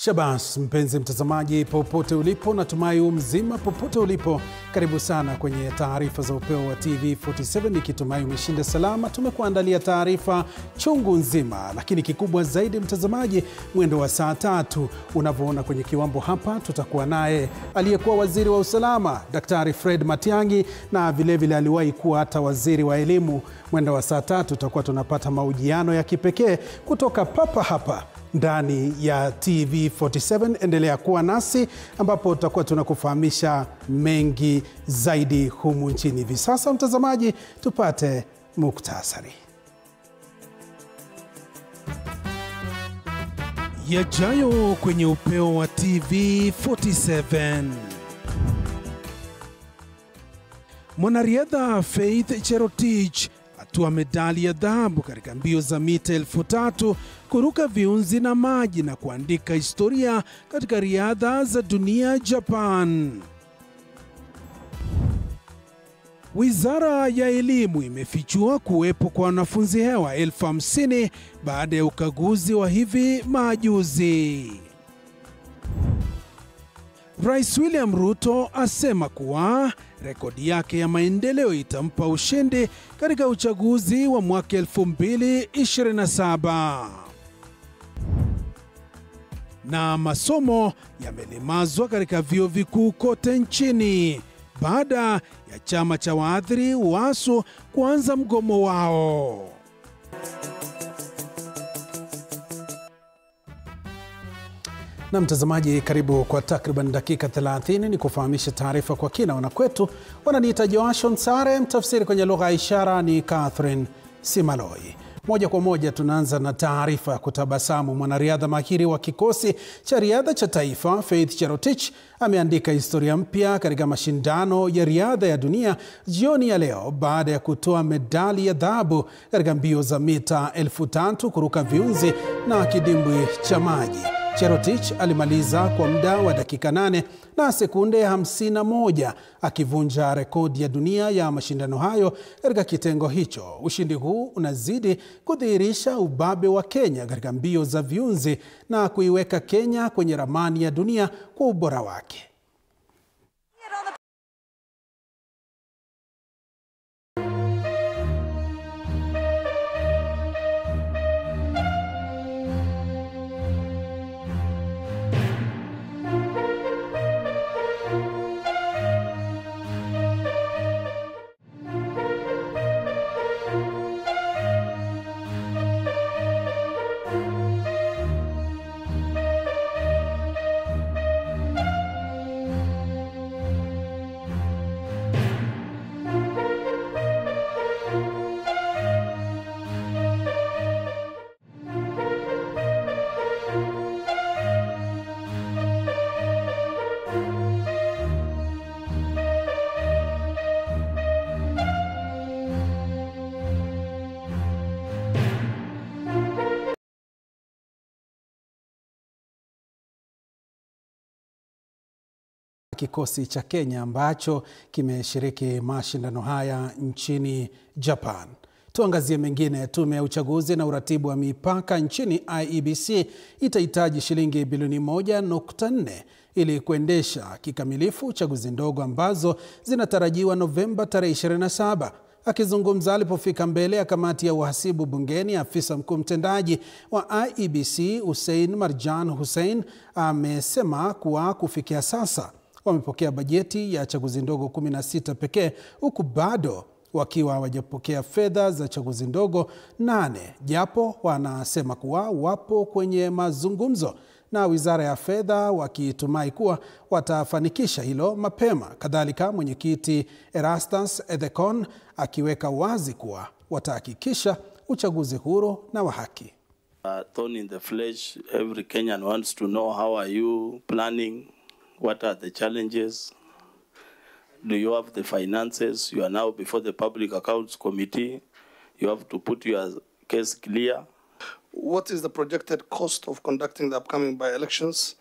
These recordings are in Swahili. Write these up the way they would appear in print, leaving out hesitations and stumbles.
Shabas, mpenzi mtazamaji popote ulipo, natumai mzima popote ulipo. Karibu sana kwenye taarifa za upeo wa TV47, nikitumai umeshinda salama. Tumekuandalia taarifa chungu nzima, lakini kikubwa zaidi mtazamaji, mwendo wa saa 3 unavyoona kwenye kiwambo hapa, tutakuwa naye aliyekuwa waziri wa usalama Daktari Fred Matiang'i, na vilevile aliwahi kuwa hata waziri wa elimu. Mwendo wa saa 3 tutakuwa tunapata mahojiano ya kipekee kutoka papa hapa ndani ya TV47. Endelea kuwa nasi ambapo tutakuwa tunakufahamisha mengi zaidi humu nchini. Hivi sasa mtazamaji, tupate muktasari. Yajayo kwenye upeo wa TV47. Mwanariadha Faith Cherotich atua medali ya dhahabu katika mbio za mita 3000 kuruka viunzi na maji na kuandika historia katika riadha za dunia Japan. Wizara ya elimu imefichua kuwepo kwa wanafunzi hewa 50,000 baada ya ukaguzi wa hivi majuzi. Rais William Ruto asema kuwa rekodi yake ya maendeleo itampa ushindi katika uchaguzi wa mwaka 2027. Na masomo yamelemazwa katika vyuo vikuu kote nchini baada ya chama cha waadhiri UASU kuanza mgomo wao. Na mtazamaji, karibu kwa takriban dakika 30 ni kufahamisha taarifa kwa kina. Wanakwetu wananiita Joashon Sare, mtafsiri kwenye lugha ya ishara ni Catherine Simaloi. Moja kwa moja tunaanza na taarifa ya kutabasamu. Mwanariadha mahiri wa kikosi cha riadha cha taifa Faith Cherotich ameandika historia mpya katika mashindano ya riadha ya dunia jioni ya leo baada ya kutoa medali ya dhahabu katika mbio za mita 3000 kuruka viunzi na kidimbwi cha maji. Cherotich alimaliza kwa muda wa dakika 8 na sekunde 51, akivunja rekodi ya dunia ya mashindano hayo katika kitengo hicho. Ushindi huu unazidi kudhihirisha ubabe wa Kenya katika mbio za viunzi na kuiweka Kenya kwenye ramani ya dunia kwa ubora wake. Kikosi cha Kenya ambacho kimeshiriki mashindano haya nchini Japan. Tuangazie mengine. Tume ya uchaguzi na uratibu wa mipaka nchini IEBC itahitaji shilingi bilioni 1.4 ili kuendesha kikamilifu chaguzi ndogo ambazo zinatarajiwa Novemba tarehe 27. Akizungumza alipofika mbele ya kamati ya uhasibu bungeni, afisa mkuu mtendaji wa IEBC Hussein Marjan Hussein amesema kuwa kufikia sasa wamepokea bajeti ya chaguzi ndogo 16 pekee, huku bado wakiwa hawajapokea fedha za chaguzi ndogo 8, japo wanasema kuwa wapo kwenye mazungumzo na Wizara ya Fedha wakitumai kuwa watafanikisha hilo mapema. Kadhalika mwenyekiti Erastus Ethekon akiweka wazi kuwa watahakikisha uchaguzi huru na wa haki. Thorn in the flesh, every Kenyan wants to know how are you planning. What are the challenges? Do you have the finances? You are now before the Public Accounts Committee. You have to put your case clear. What is the projected cost of conducting the upcoming by-elections?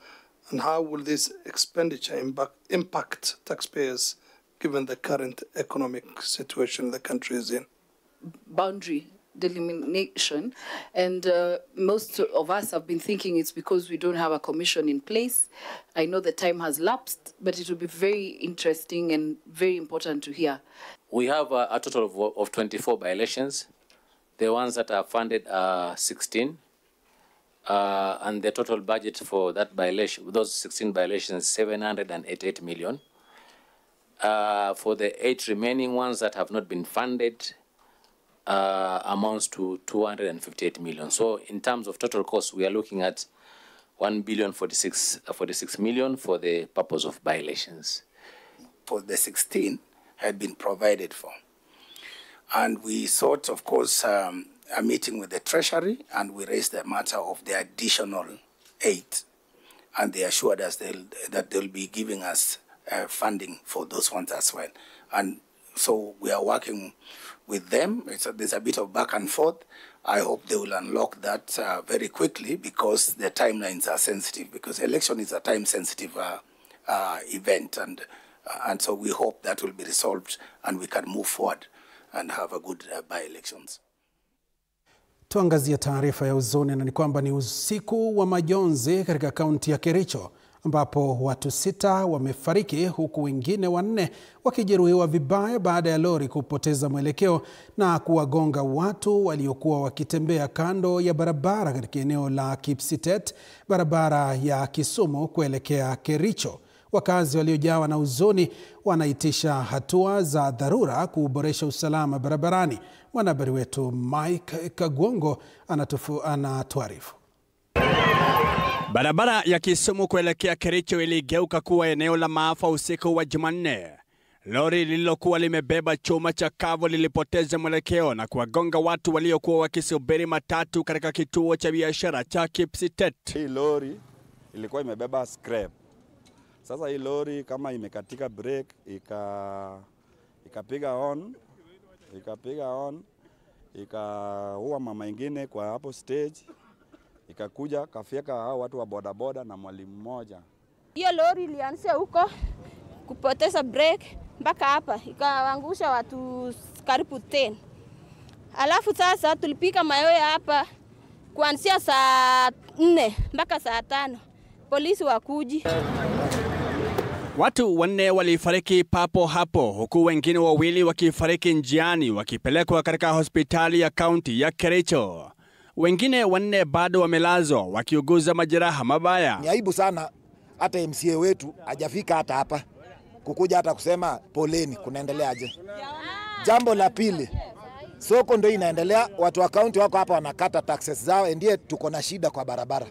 And how will this expenditure impact taxpayers given the current economic situation the country is in? Boundary delimitation, and most of us have been thinking it's because we don't have a commission in place. I know the time has lapsed, but it will be very interesting and very important to hear. We have a total of 24 by-elections. The ones that are funded are 16. And the total budget for that by-election, those 16 by-elections, 788 million. For the 8 remaining ones that have not been funded, amounts to 258 million. So in terms of total cost, we are looking at 1,046 million for the purpose of by-elections. For the 16 had been provided for. And we sought, of course, a meeting with the Treasury, and we raised the matter of the additional 8. And they assured us that they'll be giving us funding for those ones as well. And so we are working with them. There's a bit of back and forth. I hope they will unlock that very quickly, because the timelines are sensitive, because election is a time-sensitive event. And so we hope that will be resolved and we can move forward and have a good by-elections. Tuangazie taarifa ya huzuni, na ni kwamba ni usiku wa majonzi katika kaunti ya Kericho ambapo watu 6 wamefariki huku wengine 4 wakijeruhiwa vibaya baada ya lori kupoteza mwelekeo na kuwagonga watu waliokuwa wakitembea kando ya barabara katika eneo la Kipsitet, barabara ya Kisumu kuelekea Kericho. Wakazi waliojawa na huzuni wanaitisha hatua za dharura kuboresha usalama barabarani. Mwanahabari wetu Mike Kagwongo anatuarifu. Barabara ya Kisumu kuelekea Kericho iligeuka kuwa eneo la maafa usiku wa Jumanne. Lori lililokuwa limebeba chuma cha kavu lilipoteza mwelekeo na kuwagonga watu waliokuwa wakisubiri matatu katika kituo cha biashara cha Kipsitet. Hii lori ilikuwa imebeba scrap. Sasa hii lori kama imekatika brake, ikapiga on, ikaua mama ingine kwa hapo stage, ikakuja kafyeka hao watu wa bodaboda na mwalimu mmoja. Hiyo lori ilianzia huko kupoteza brake mpaka hapa, ikaangusha watu karibu 10. Alafu sasa tulipika mayowe hapa kuanzia saa 4 mpaka saa 5. Polisi wakuji. Watu 4 walifariki papo hapo, huku wengine 2 wakifariki njiani wakipelekwa katika hospitali ya kaunti ya Kericho. Wengine 4 bado wamelazwa wakiuguza majeraha mabaya. Ni aibu sana hata MCA wetu hajafika hata hapa kukuja hata kusema poleni kunaendeleaje. Jambo la pili, soko ndio inaendelea, watu wa kaunti wako hapa wanakata taxes zao, ndiye tuko na shida kwa barabara.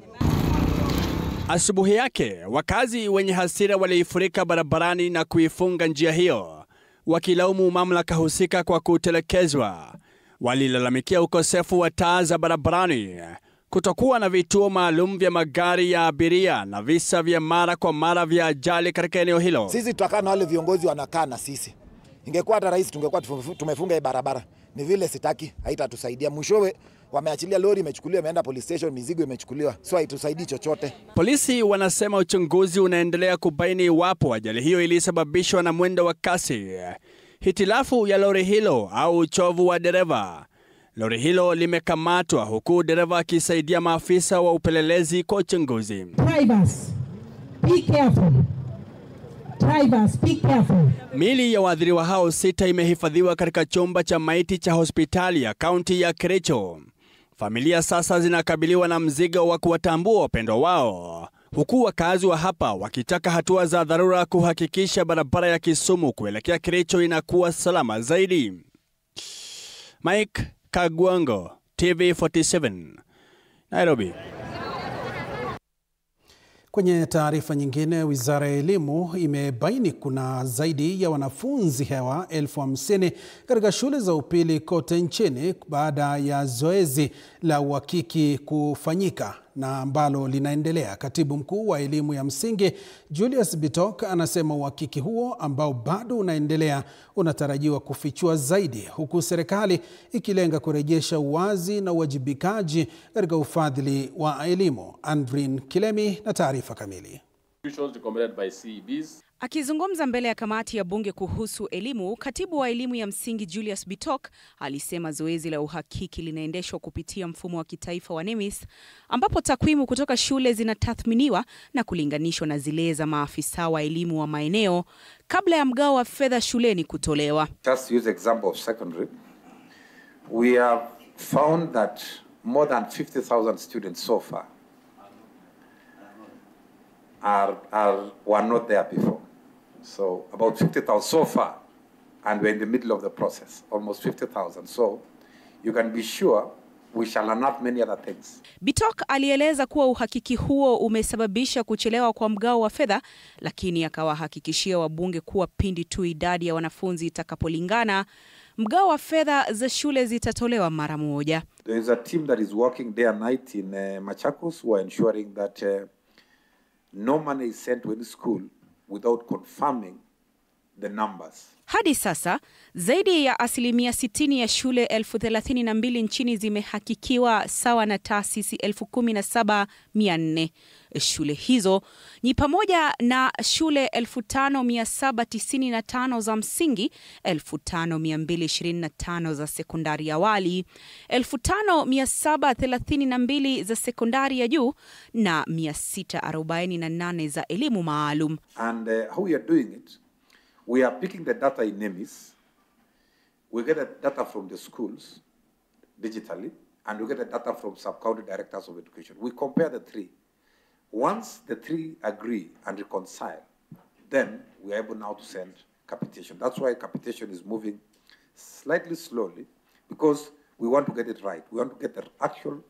Asubuhi yake, wakazi wenye hasira walifurika barabarani na kuifunga njia hiyo, wakilaumu mamlaka husika kwa kutelekezwa. Walilalamikia ukosefu wa taa za barabarani, kutokuwa na vituo maalum vya magari ya abiria na visa vya mara kwa mara vya ajali katika eneo hilo. Sisi tutakaa na wale viongozi wanakaa na sisi. Ingekuwa hata rais tungekuwa tumefunga hii barabara. Ni vile sitaki, haitatusaidia. Mwishowe wameachilia lori imechukuliwa imeenda police station, mizigo imechukuliwa. So haitusaidii chochote. Polisi wanasema uchunguzi unaendelea kubaini iwapo ajali hiyo ilisababishwa na mwendo wa kasi, hitilafu ya lori hilo au uchovu wa dereva. Lori hilo limekamatwa huku dereva akisaidia maafisa wa upelelezi kwa uchunguzi. Drivers, be careful. Drivers, be careful. Miili ya waathiriwa hao 6 imehifadhiwa katika chumba cha maiti cha hospitali ya kaunti ya Kericho. Familia sasa zinakabiliwa na mzigo wa kuwatambua wapendwa wao, huku wakazi wa hapa wakitaka hatua za dharura kuhakikisha barabara ya Kisumu kuelekea Kericho inakuwa salama zaidi. Mike Kagwongo, TV47, Nairobi. Kwenye taarifa nyingine, Wizara ya Elimu imebaini kuna zaidi ya wanafunzi hewa 50,000 katika shule za upili kote nchini baada ya zoezi la uhakiki kufanyika na ambalo linaendelea. Katibu Mkuu wa Elimu ya Msingi Julius Bitok anasema uhakiki huo ambao bado unaendelea unatarajiwa kufichua zaidi, huku serikali ikilenga kurejesha uwazi na uwajibikaji katika ufadhili wa elimu. Andrin Kilemi na taarifa kamili. Akizungumza mbele ya kamati ya bunge kuhusu elimu, katibu wa elimu ya msingi Julius Bitok alisema zoezi la uhakiki linaendeshwa kupitia mfumo wa kitaifa wa NEMIS, ambapo takwimu kutoka shule zinatathminiwa na kulinganishwa na zile za maafisa wa elimu wa maeneo kabla ya mgao wa fedha shuleni kutolewa. Just use example of secondary. We have found that more than 50,000 students so far were not there before. So about 50,000 so far, and we're in the middle of the process, almost 50,000. So you can be sure we shall unearth many other things. Bitok alieleza kuwa uhakiki huo umesababisha kuchelewa kwa mgao wa fedha, lakini akawahakikishia wabunge kuwa pindi tu idadi ya wanafunzi itakapolingana, mgao wa fedha za shule zitatolewa mara moja. There is a team that is working day and night in Machakos who are ensuring that no money is sent to any school without confirming the numbers. Hadi sasa, zaidi ya 60% ya shule 32,000 nchini zimehakikiwa, sawa na taasisi 17,400. Shule hizo ni pamoja na shule 5,795 za msingi, 5,225 za sekondari ya awali, 5,732 za sekondari ya juu na 648 za elimu maalum. And how we are doing it, we are picking the data in NEMIS. We get the data from the schools digitally, and we get the data from sub-county directors of education. We compare the three. Once the three agree and reconcile, then we are able now to send capitation. That's why capitation is moving slightly slowly, because we want to get it right. We want to get the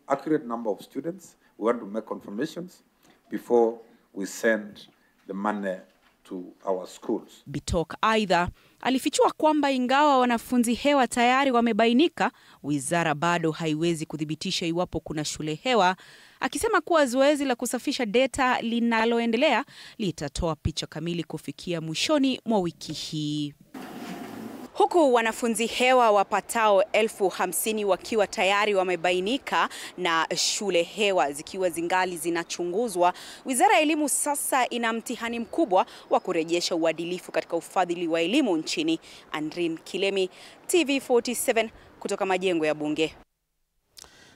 accurate number of students. We want to make confirmations before we send the money to our schools. Bitok aidha alifichua kwamba ingawa wanafunzi hewa tayari wamebainika, wizara bado haiwezi kudhibitisha iwapo kuna shule hewa, akisema kuwa zoezi la kusafisha data linaloendelea litatoa picha kamili kufikia mwishoni mwa wiki hii. Huku wanafunzi hewa wapatao 50,000 wakiwa tayari wamebainika na shule hewa zikiwa zingali zinachunguzwa, Wizara ya Elimu sasa ina mtihani mkubwa wa kurejesha uadilifu katika ufadhili wa elimu nchini. Andrin Kilemi, TV47 kutoka majengo ya bunge.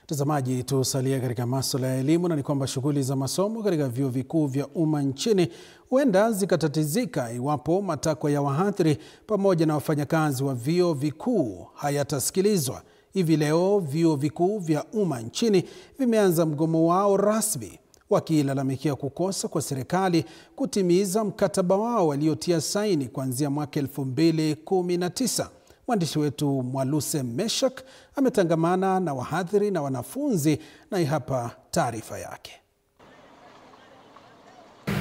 Mtazamaji, tusalia katika masuala ya elimu, na ni kwamba shughuli za masomo katika vyuo vikuu vya umma nchini huenda zikatatizika iwapo matakwa ya wahadhiri pamoja na wafanyakazi wa vyuo vikuu hayatasikilizwa. Hivi leo vyuo vikuu vya umma nchini vimeanza mgomo wao rasmi, wakilalamikia kukosa kwa serikali kutimiza mkataba wao waliotia saini kuanzia mwaka 2019. Mwandishi wetu Mwaluse Meshak ametangamana na wahadhiri na wanafunzi, na hapa taarifa yake.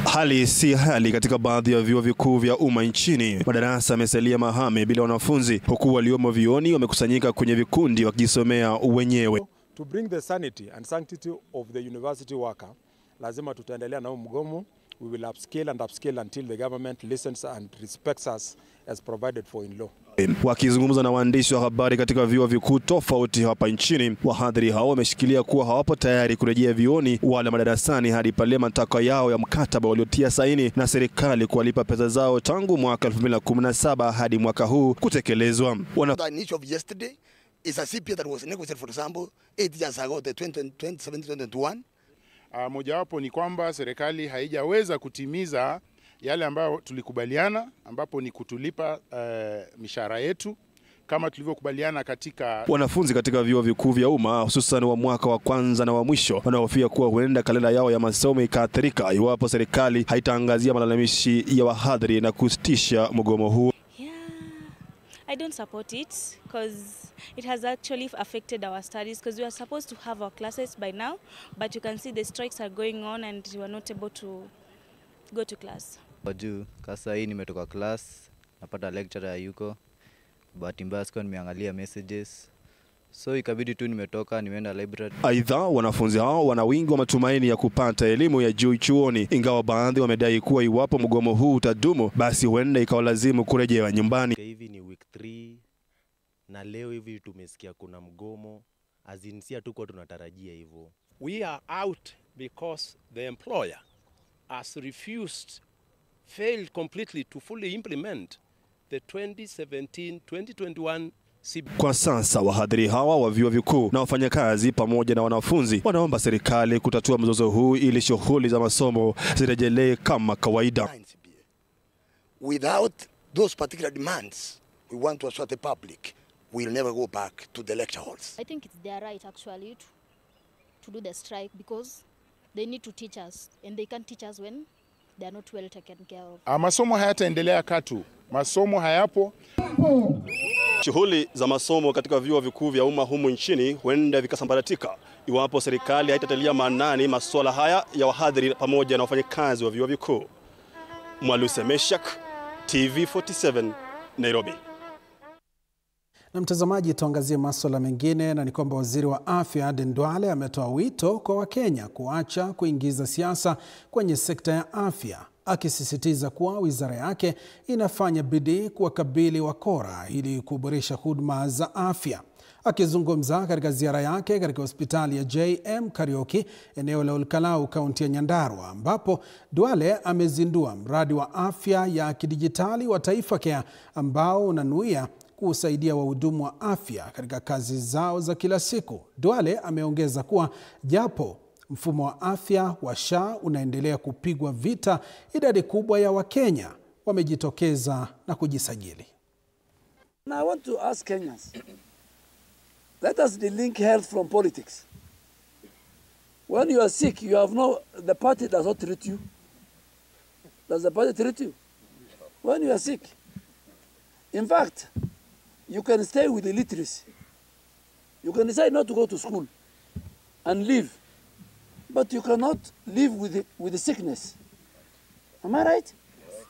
Hali si hali katika baadhi ya vyuo vikuu vya umma nchini. Madarasa yamesalia mahame bila wanafunzi, huku waliomo vioni wamekusanyika kwenye vikundi wakijisomea wenyewe. To bring the sanity and sanctity of the university worker, lazima tutaendelea na mgomo. We will upscale and upscale until the government listens and respects us as provided for in law. Wakizungumza na waandishi wa habari katika vyuo vikuu tofauti hapa nchini, wahadhiri hao wameshikilia kuwa hawapo tayari kurejea vioni wala madarasani hadi pale matakwa yao ya mkataba waliotia saini na serikali kuwalipa pesa zao tangu mwaka 2017 hadi mwaka huu kutekelezwa. The niche of yesterday is a CPA that was negotiated, for example, 8 years ago, the 2017-2021. Mojawapo ni kwamba serikali haijaweza kutimiza yale ambayo tulikubaliana, ambapo ni kutulipa mishahara yetu kama tulivyokubaliana katika. Wanafunzi katika vyuo vikuu vya umma, hususan wa mwaka wa kwanza na wa mwisho, wanahofia kuwa huenda kalenda yao ya masomo ikaathirika iwapo serikali haitaangazia malalamishi ya wahadhiri na kusitisha mgomo huu. I don't support it because it has actually affected our studies, because we are supposed to have our classes by now, but you can see the strikes are going on and we are not able to go to class. Wajuu, kasa hii nimetoka class, napata lecturer yuko, but mbaya sikuwa nimeangalia messages. So ikabidi tu nimetoka nimeenda library. Aidha, wanafunzi hao wana wingi wa matumaini ya kupata elimu ya juu chuoni, ingawa baadhi wamedai kuwa iwapo mgomo huu utadumu, basi huenda ikawalazimu kurejea nyumbani. Hivi ni week 3 na leo hivi tumesikia kuna mgomo, azinsia tuko tunatarajia hivyo. We are out because the employer has refused failed completely to fully implement the 2017-2021 CBC. Kwa sasa wahadhiri hawa wa vyuo vikuu na wafanyakazi pamoja na wanafunzi wanaomba serikali kutatua mzozo huu ili shughuli za masomo zirejelee kama kawaida. Without those particular demands, we want to assure the public we'll never go back to the lecture halls. I think it's their right actually to do the strike because they need to teach us and they can't teach us when they are not well taken care of. Masomo hayataendelea katu. Masomo hayapo. Shughuli za masomo katika vyuo vikuu vya umma humu nchini huenda vikasambaratika iwapo serikali haitatilia maanani masuala haya ya wahadhiri pamoja na wafanyakazi wa vyuo vikuu. Mwaluse Meshak, TV47, Nairobi. Na mtazamaji, tuangazie masuala mengine, na ni kwamba waziri wa afya Aden Duale ametoa wito kwa Wakenya kuacha kuingiza siasa kwenye sekta ya afya, akisisitiza kuwa wizara yake inafanya bidii kuwakabili wakora ili kuboresha huduma za afya. Akizungumza katika ziara yake katika hospitali ya JM Kariuki eneo la Olkalau kaunti ya Nyandarua, ambapo Duale amezindua mradi wa afya ya kidijitali wa Taifa Care ambao unanuia kusaidia wahudumu wa afya katika kazi zao za kila siku. Duale ameongeza kuwa japo mfumo wa afya wa SHA unaendelea kupigwa vita, idadi kubwa ya Wakenya wamejitokeza na kujisajili. Now I want to ask Kenyans, let us delink health from politics. When you are sick, you have the party does not treat you. Does the party treat you? When you are sick. In fact, you can stay with illiteracy. You can decide not to go to school and live, but you cannot live with the sickness. Am I right? Yes.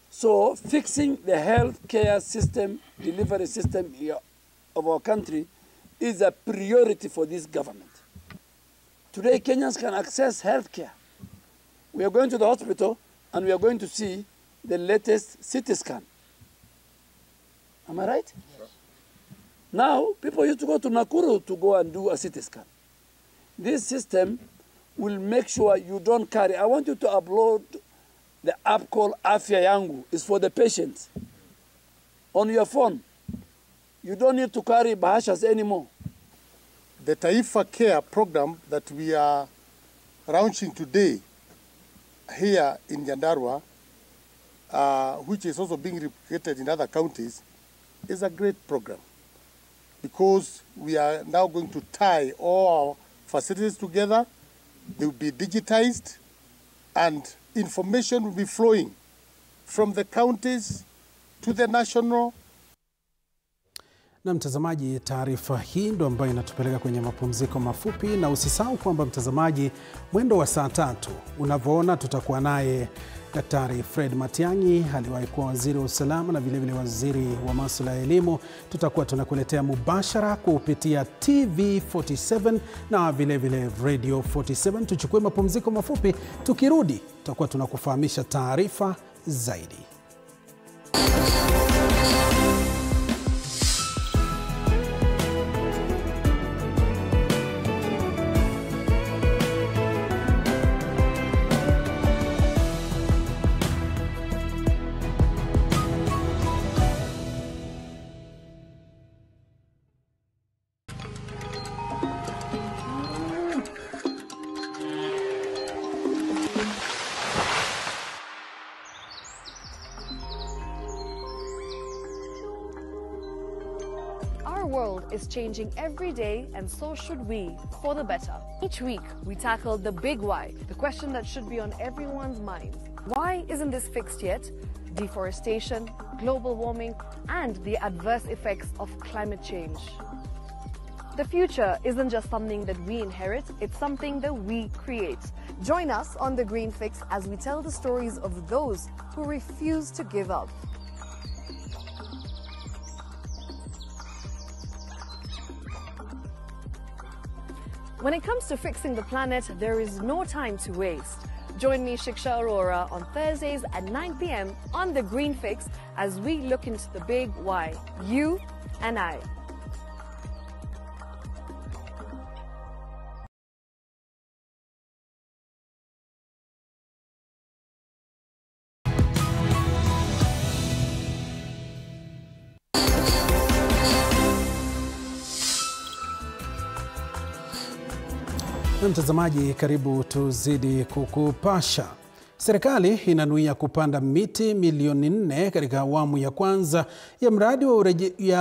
So fixing the healthcare system, delivery system here of our country is a priority for this government. Today, Kenyans can access healthcare. We are going to the hospital and we are going to see the latest CT scan. Am I right? Yes. Now, people used to go to Nakuru to go and do a CT scan. This system will make sure you don't carry. I want you to upload the app called Afya Yangu. It's for the patients. On your phone. You don't need to carry bahashas anymore. The Taifa Care program that we are launching today here in Nyandarua, which is also being replicated in other counties, is a great program because we are now going to tie all our facilities together. They will be digitized and information will be flowing from the counties to the national. Na mtazamaji, taarifa hii ndo ambayo inatupeleka kwenye mapumziko mafupi, na usisahau kwamba mtazamaji, mwendo wa saa 3 unavyoona tutakuwa naye Daktari Fred Matiang'i, aliwahi kuwa waziri wa usalama na vilevile waziri wa masuala ya elimu. Tutakuwa tunakuletea mubashara kupitia TV47 na vilevile Radio 47. Tuchukue mapumziko mafupi, tukirudi tutakuwa tunakufahamisha taarifa zaidi. Our world is changing every day, and so should we, for the better. Each week, we tackle the big why, the question that should be on everyone's mind. Why isn't this fixed yet? Deforestation, global warming, and the adverse effects of climate change. The future isn't just something that we inherit, it's something that we create. Join us on The Green Fix as we tell the stories of those who refuse to give up. When it comes to fixing the planet, there is no time to waste. Join me, Shiksha Arora, on Thursdays at 9 p.m. on The Green Fix as we look into the big why, you and I. Na mtazamaji, karibu tuzidi kukupasha. Serikali inanuia kupanda miti milioni 4 katika awamu ya kwanza ya mradi wa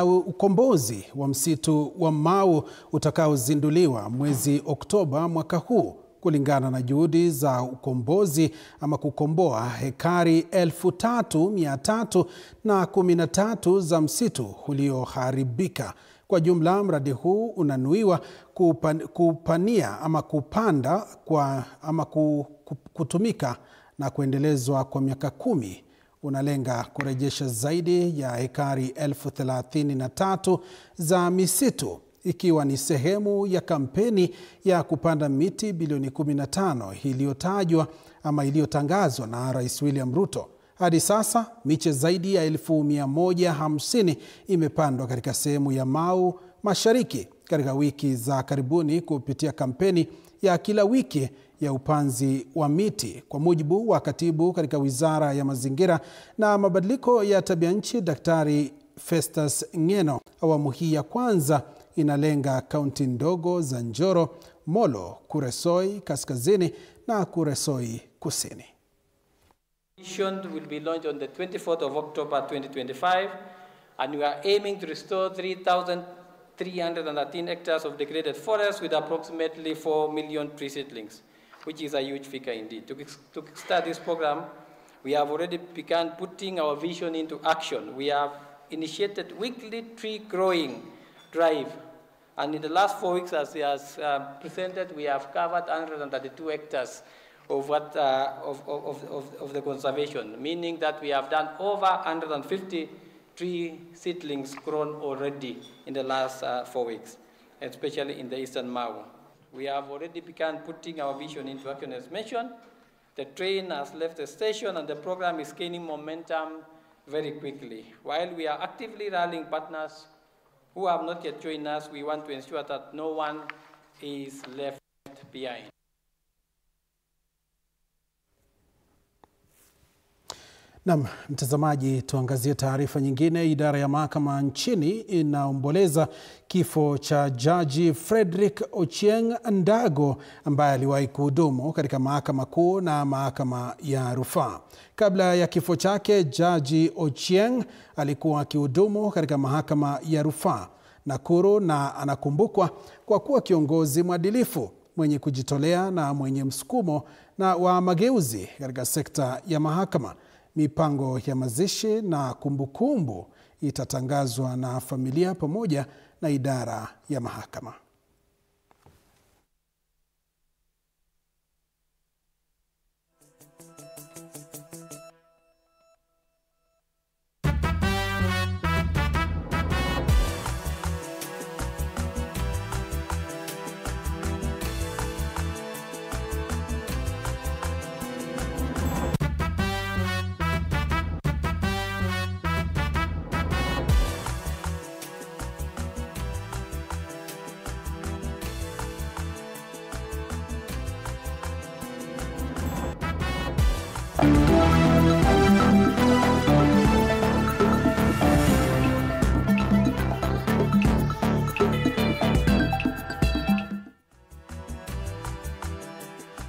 ukombozi wa msitu wa Mau utakaozinduliwa mwezi Oktoba mwaka huu, kulingana na juhudi za ukombozi ama kukomboa hekari 3,313 za msitu ulioharibika. Kwa jumla, mradi huu unanuiwa kupania ama kupanda ama kutumika na kuendelezwa kwa miaka 10. Unalenga kurejesha zaidi ya hekari 33,000 za misitu, ikiwa ni sehemu ya kampeni ya kupanda miti bilioni 15 iliyotajwa ama iliyotangazwa na Rais William Ruto. Hadi sasa miche zaidi ya 150,000 imepandwa katika sehemu ya Mau Mashariki katika wiki za karibuni kupitia kampeni ya kila wiki ya upanzi wa miti. Kwa mujibu wa katibu katika Wizara ya Mazingira na Mabadiliko ya Tabianchi, Daktari Festus Ng'eno, awamu hii ya kwanza inalenga kaunti ndogo za Njoro, Molo, Kuresoi Kaskazini na Kuresoi Kusini. Will be launched on the 24th of October 2025, and we are aiming to restore 3,313 hectares of degraded forest with approximately 4 million tree seedlings, which is a huge figure indeed. To start this program, we have already begun putting our vision into action. We have initiated weekly tree growing drive, and in the last 4 weeks, as he has presented, we have covered 132 hectares of the conservation, meaning that we have done over 150 tree seedlings grown already in the last 4 weeks, especially in the eastern Mau. We have already begun putting our vision into action as mentioned. The train has left the station and the program is gaining momentum very quickly. While we are actively rallying partners who have not yet joined us, we want to ensure that no one is left behind. Naam, mtazamaji, tuangazie taarifa nyingine. Idara ya mahakama nchini inaomboleza kifo cha Jaji Frederick Ochieng Ndago ambaye aliwahi kuhudumu katika mahakama kuu na mahakama ya rufaa. Kabla ya kifo chake, Jaji Ochieng alikuwa akihudumu katika mahakama ya rufaa Nakuru na anakumbukwa kwa kuwa kiongozi mwadilifu, mwenye kujitolea na mwenye msukumo na wa mageuzi katika sekta ya mahakama. Mipango ya mazishi na kumbukumbu itatangazwa na familia pamoja na idara ya mahakama.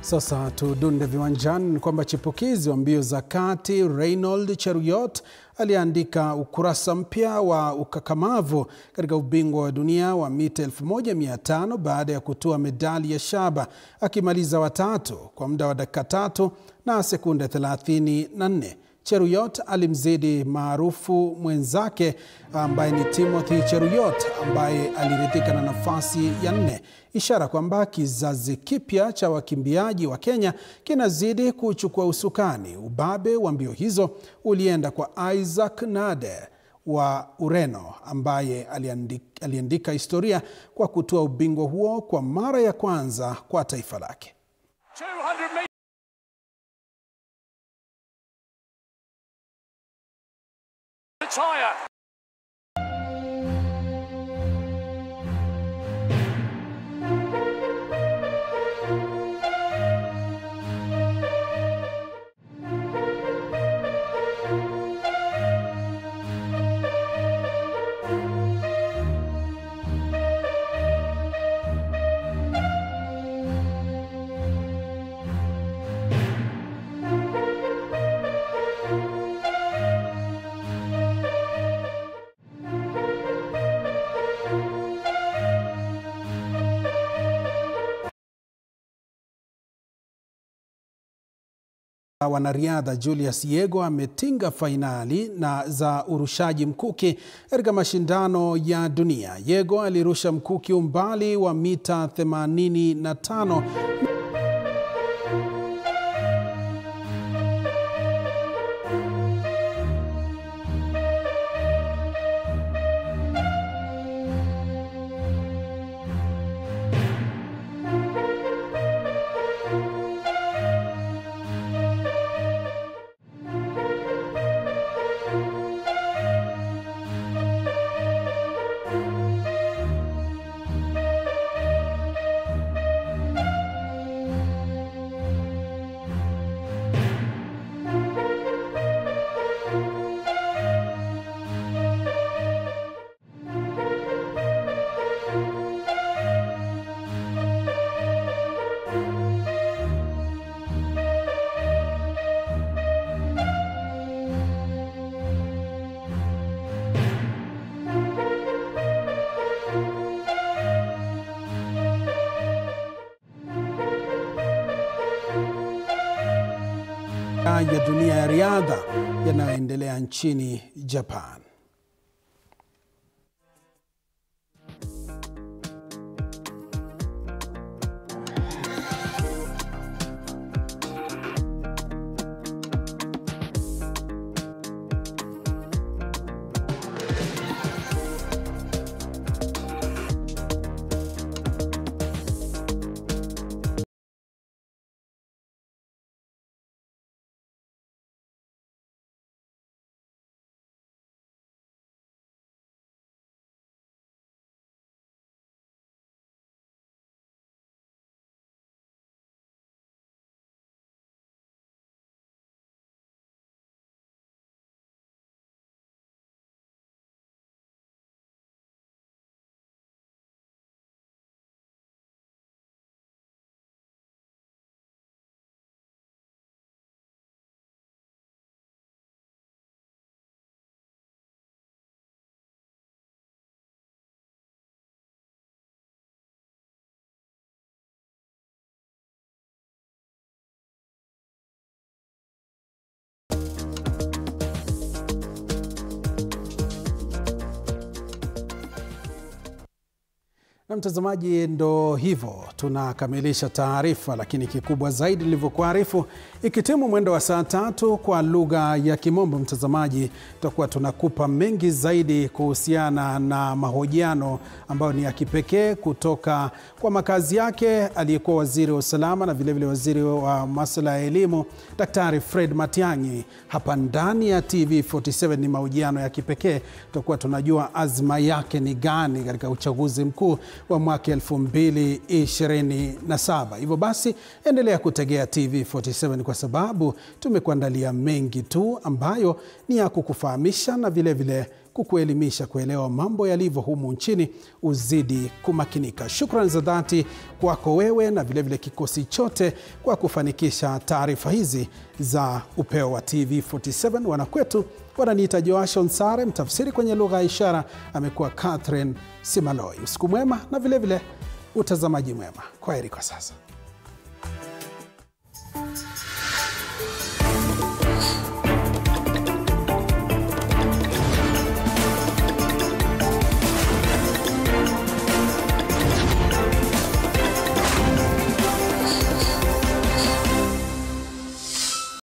Sasa tudunde viwanjani. Ni kwamba chipukizi wa mbio za kati Reynold Cheruiyot aliandika ukurasa mpya wa ukakamavu katika ubingwa wa dunia wa mita 1500 baada ya kutua medali ya shaba, akimaliza watatu kwa muda wa dakika 3 na sekunde 34. Cheruiyot alimzidi maarufu mwenzake ambaye ni Timothy Cheruiyot ambaye aliridhika na nafasi ya 4, ishara kwamba kizazi kipya cha wakimbiaji wa Kenya kinazidi kuchukua usukani. Ubabe wa mbio hizo ulienda kwa Isaac Nade wa Ureno ambaye aliandika historia kwa kutua ubingwa huo kwa mara ya kwanza kwa taifa lake. 200 tire. Wanariadha Julius Yego ametinga fainali na za urushaji mkuki katika mashindano ya dunia. Yego alirusha mkuki umbali wa mita 85. Ya dunia ya riadha yanayoendelea nchini Japan. Na mtazamaji, ndo hivyo tunakamilisha taarifa, lakini kikubwa zaidi nilivyokuarifu, ikitimu mwendo wa saa 3 kwa lugha ya Kimombo, mtazamaji, tutakuwa tunakupa mengi zaidi kuhusiana na mahojiano ambayo ni ya kipekee kutoka kwa makazi yake aliyekuwa waziri wa usalama na vilevile waziri wa masuala ya elimu, Daktari Fred Matiang'i. Hapa ndani ya TV47 ni mahojiano ya kipekee, tutakuwa tunajua azma yake ni gani katika uchaguzi mkuu wa mwaka 2027. Hivyo basi endelea kutegea TV47 kwa sababu tumekuandalia mengi tu ambayo ni ya kukufahamisha na vile vile kukuelimisha, kuelewa mambo yalivyo humu nchini. Uzidi kumakinika. Shukrani za dhati kwako wewe na vile vile kikosi chote kwa kufanikisha taarifa hizi za upeo wa TV47. Wanakwetu wananiita Joashon Sare, mtafsiri kwenye lugha ya ishara amekuwa Catherine Simaloi. Usiku mwema na vile vile utazamaji mwema. Kwaheri kwa sasa.